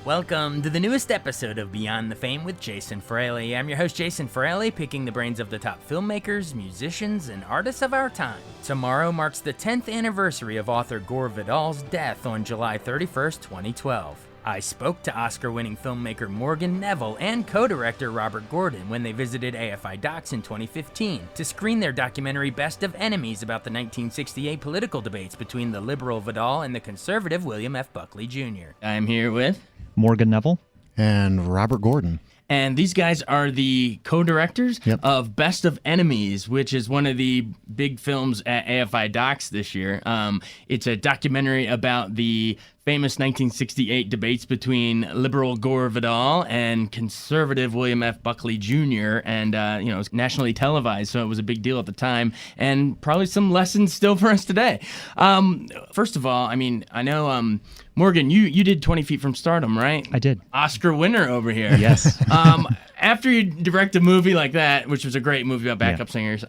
Welcome to the newest episode of Beyond the Fame with Jason Fraley. I'm your host, Jason Fraley, picking the brains of the top filmmakers, musicians, and artists of our time. Tomorrow marks the 10th anniversary of author Gore Vidal's death on July 31st, 2012. I spoke to Oscar-winning filmmaker Morgan Neville and co-director Robert Gordon when they visited AFI Docs in 2015 to screen their documentary Best of Enemies about the 1968 political debates between the liberal Vidal and the conservative William F. Buckley Jr. I'm here with Morgan Neville and Robert Gordon. And these guys are the co-directors of Best of Enemies, which is one of the big films at AFI Docs this year. It's a documentary about the famous 1968 debates between liberal Gore Vidal and conservative William F. Buckley Jr. And, it was nationally televised, so it was a big deal at the time, and probably some lessons still for us today. First of all, I know, Morgan, you did 20 Feet from Stardom, right? I did. Oscar winner over here. Yes. After you direct a movie like that, which was a great movie about backup singers,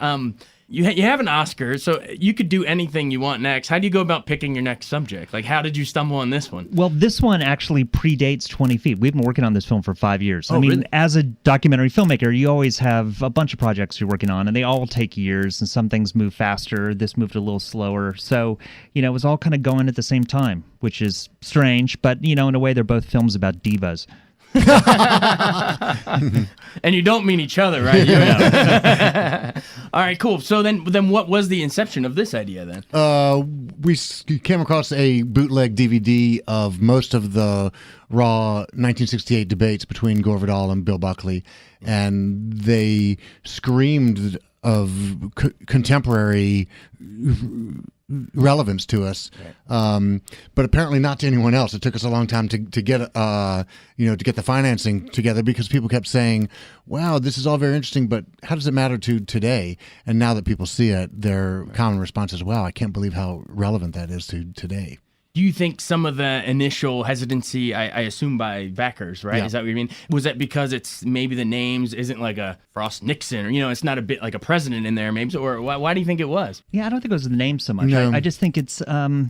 you have an Oscar, so you could do anything you want next. How do you go about picking your next subject? Like, how did you stumble on this one? Well, this one actually predates 20 Feet. We've been working on this film for 5 years. Really? As a documentary filmmaker, you always have a bunch of projects you're working on, and they all take years, and some things move faster. This moved a little slower. So, it was all kind of going at the same time, which is strange, but, in a way, they're both films about divas. And you don't mean each other, right? You know. All right, cool. So then what was the inception of this idea then? We came across a bootleg DVD of most of the raw 1968 debates between Gore Vidal and Bill Buckley, and they screamed of contemporary relevance to us, but apparently not to anyone else. It took us a long time to get the financing together, because people kept saying, "Wow, this is all very interesting, but how does it matter to today?" And now that people see it, their common response is, "Wow, I can't believe how relevant that is to today." Do you think some of the initial hesitancy, I assume by backers, right? Yeah. Is that what you mean? Was that because it's maybe the names isn't like a Frost Nixon, or, it's not a bit like a president in there, maybe? Or why do you think it was? Yeah, I don't think it was the name so much. No. I just think it's, why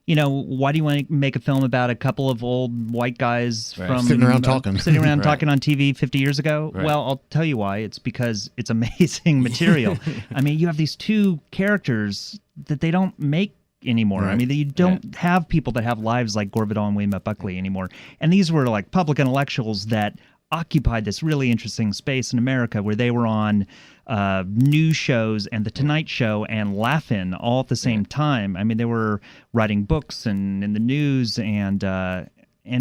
do you want to make a film about a couple of old white guys from sitting around talking talking on TV 50 years ago? Right. Well, I'll tell you why. It's because it's amazing material. You have these two characters that they don't make anymore. Right. You don't have people that have lives like Gore Vidal and William F. Buckley anymore. And these were like public intellectuals that occupied this really interesting space in America, where they were on news shows and The Tonight Show and Laugh-In all at the same time. They were writing books and in the news, and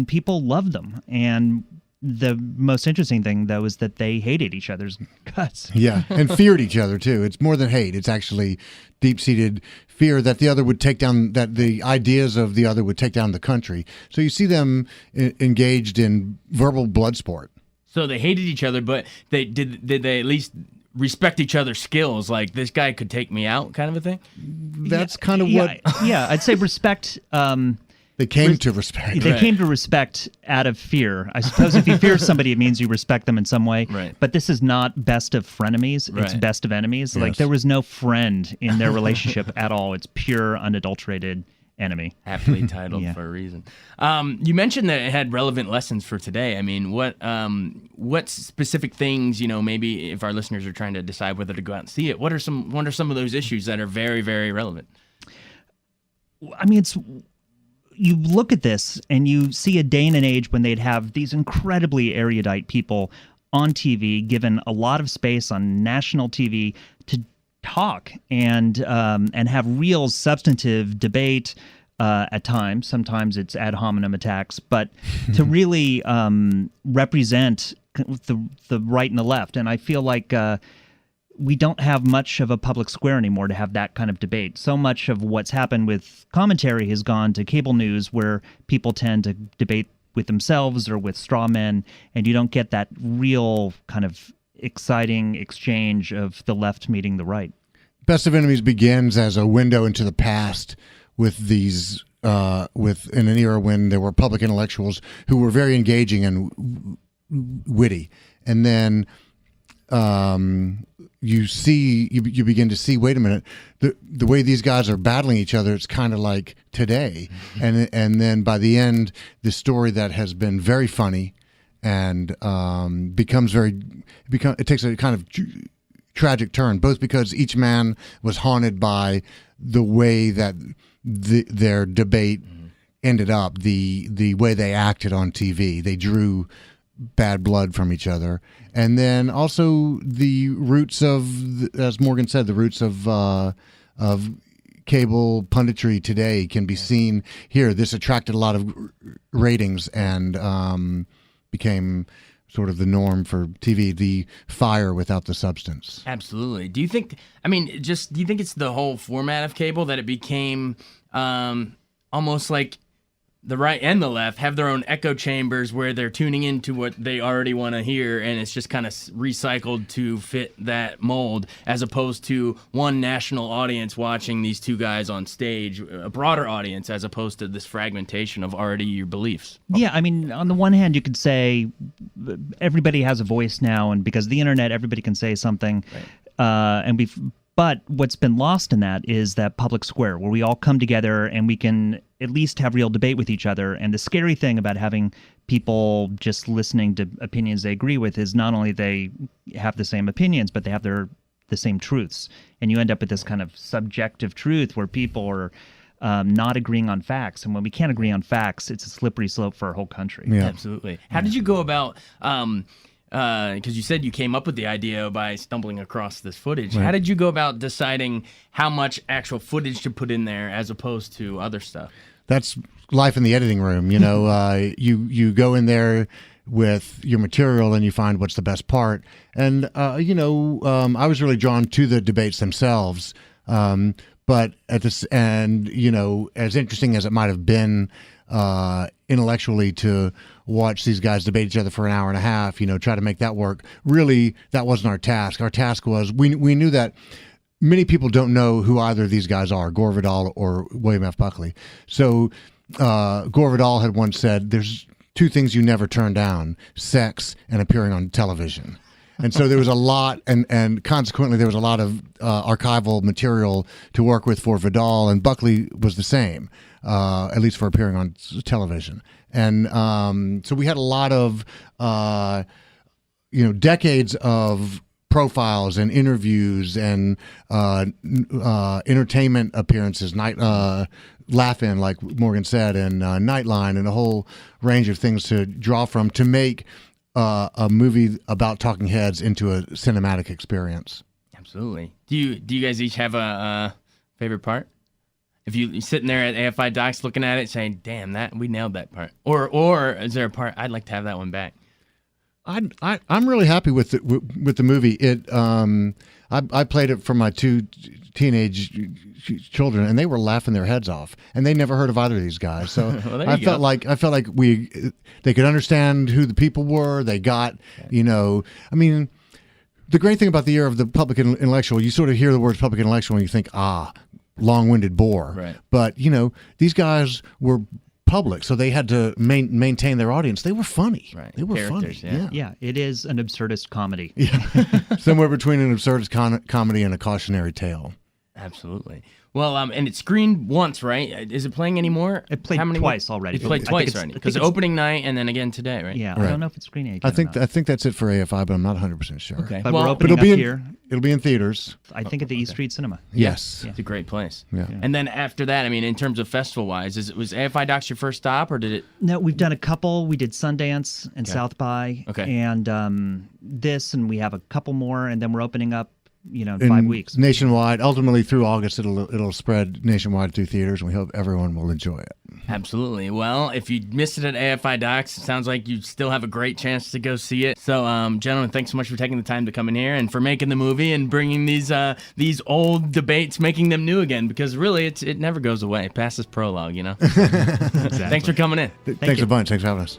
people loved them. And the most interesting thing, though, is that they hated each other's guts. Yeah, and feared each other, too. It's more than hate. It's actually deep-seated fear that the other would take down, that the ideas of the other would take down the country. So you see them engaged in verbal blood sport. So they hated each other, but did they at least respect each other's skills? Like, this guy could take me out, kind of a thing? That's kind of what... Yeah, I'd say respect... They came to respect. They came to respect out of fear. I suppose if you fear somebody, it means you respect them in some way. Right. But this is not best of frenemies. It's Right. best of enemies. Yes. Like, there was no friend in their relationship at all. It's pure, unadulterated enemy. Aptly titled for a reason. You mentioned that it had relevant lessons for today. What specific things, maybe if our listeners are trying to decide whether to go out and see it, what are some of those issues that are very, very relevant? You look at this and you see a day and an age when they'd have these incredibly erudite people on TV, given a lot of space on national TV to talk and have real substantive debate at times. Sometimes it's ad hominem attacks, but to really represent the right and the left. And I feel like we don't have much of a public square anymore to have that kind of debate. So much of what's happened with commentary has gone to cable news, where people tend to debate with themselves or with straw men, and you don't get that real kind of exciting exchange of the left meeting the right. Best of Enemies begins as a window into the past with these, in an era when there were public intellectuals who were very engaging and witty. And then you begin to see, wait a minute, the way these guys are battling each other, it's kind of like today. And then by the end, the story that has been very funny and it takes a kind of tragic turn, both because each man was haunted by the way that their debate ended up, the way they acted on TV. They drew bad blood from each other. And then also the roots of, as Morgan said, the roots of cable punditry today can be seen here. This attracted a lot of ratings and became sort of the norm for TV, the fire without the substance. Absolutely. Do you think it's the whole format of cable that it became almost like the right and the left have their own echo chambers where they're tuning into what they already want to hear, and it's just kind of recycled to fit that mold, as opposed to one national audience watching these two guys on stage, a broader audience, as opposed to this fragmentation of already your beliefs? Yeah, I mean, on the one hand, you could say everybody has a voice now, and because of the internet, everybody can say something, right. But what's been lost in that is that public square where we all come together and we can at least have real debate with each other. And the scary thing about having people just listening to opinions they agree with is not only they have the same opinions, but they have the same truths. And you end up with this kind of subjective truth where people are not agreeing on facts. And when we can't agree on facts, it's a slippery slope for our whole country. Yeah. Absolutely. How did you go about... because you said you came up with the idea by stumbling across this footage. Right. How did you go about deciding how much actual footage to put in there as opposed to other stuff? That's life in the editing room. You know, you go in there with your material and you find what's the best part. And, I was really drawn to the debates themselves. But as interesting as it might have been intellectually to watch these guys debate each other for an hour and a half, try to make that work. Really, that wasn't our task. Our task was we knew that many people don't know who either of these guys are, Gore Vidal or William F. Buckley. So Gore Vidal had once said, there's two things you never turn down, sex and appearing on television. And so there was a lot, and consequently there was a lot of archival material to work with for Vidal, and Buckley was the same, at least for appearing on television. And so we had a lot of, decades of profiles and interviews and entertainment appearances, Laugh-In, like Morgan said, and Nightline, and a whole range of things to draw from to make a movie about talking heads into a cinematic experience. Absolutely. Do you guys each have a favorite part? If you're sitting there at AFI Docs looking at it saying, damn, that we nailed that part. Or is there a part I'd like to have that one back? I'm really happy with the movie. I played it for my two teenage children, and they were laughing their heads off, and they never heard of either of these guys. So well, I felt like they could understand who the people were. They got, the great thing about the year of the public intellectual, you sort of hear the words public intellectual and you think, long-winded bore. Right. But, these guys were public, so they had to maintain their audience. They were funny. Right. They were Characters, funny. Yeah, it is an absurdist comedy. Yeah. Somewhere between an absurdist comedy and a cautionary tale. Absolutely. Well, and it screened once, right? Is it playing anymore? It played twice already. It played twice already. Because opening night and then again today, right? Yeah, right. I don't know if it's screening again. I think that's it for AFI, but I'm not 100% sure. Okay. But we're opening up here. It'll be in theaters. I think at the East Street Cinema. Yes. Yeah. It's a great place. Yeah. And then after that, in terms of festival-wise, was AFI Docs your first stop, or did it? No, we've done a couple. We did Sundance and South by. Okay. And this, and we have a couple more, and then we're opening up, in 5 weeks. Nationwide. Ultimately, through August, it'll spread nationwide through theaters, and we hope everyone will enjoy it. Absolutely. Well, if you missed it at AFI Docs, it sounds like you still have a great chance to go see it. So, gentlemen, thanks so much for taking the time to come in here and for making the movie and bringing these old debates, making them new again, because really it never goes away. Past this prologue, Exactly. Thanks for coming in. Thanks a bunch. Thanks for having us.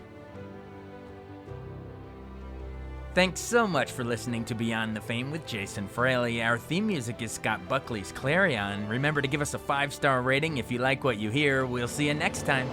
Thanks so much for listening to Beyond the Fame with Jason Fraley. Our theme music is Scott Buckley's Clarion. Remember to give us a 5-star rating if you like what you hear. We'll see you next time.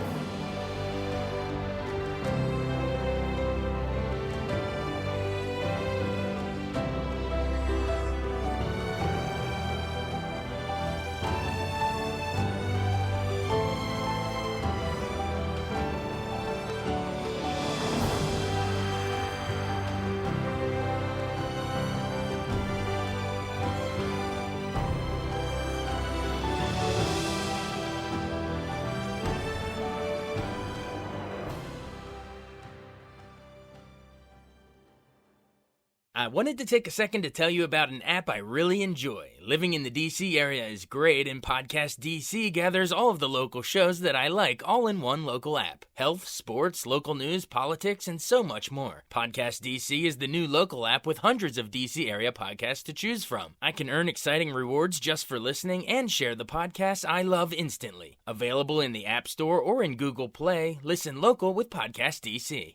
I wanted to take a second to tell you about an app I really enjoy. Living in the DC area is great, and Podcast DC gathers all of the local shows that I like all in one local app. Health, sports, local news, politics, and so much more. Podcast DC is the new local app with hundreds of DC area podcasts to choose from. I can earn exciting rewards just for listening and share the podcasts I love instantly. Available in the App Store or in Google Play, listen local with Podcast DC.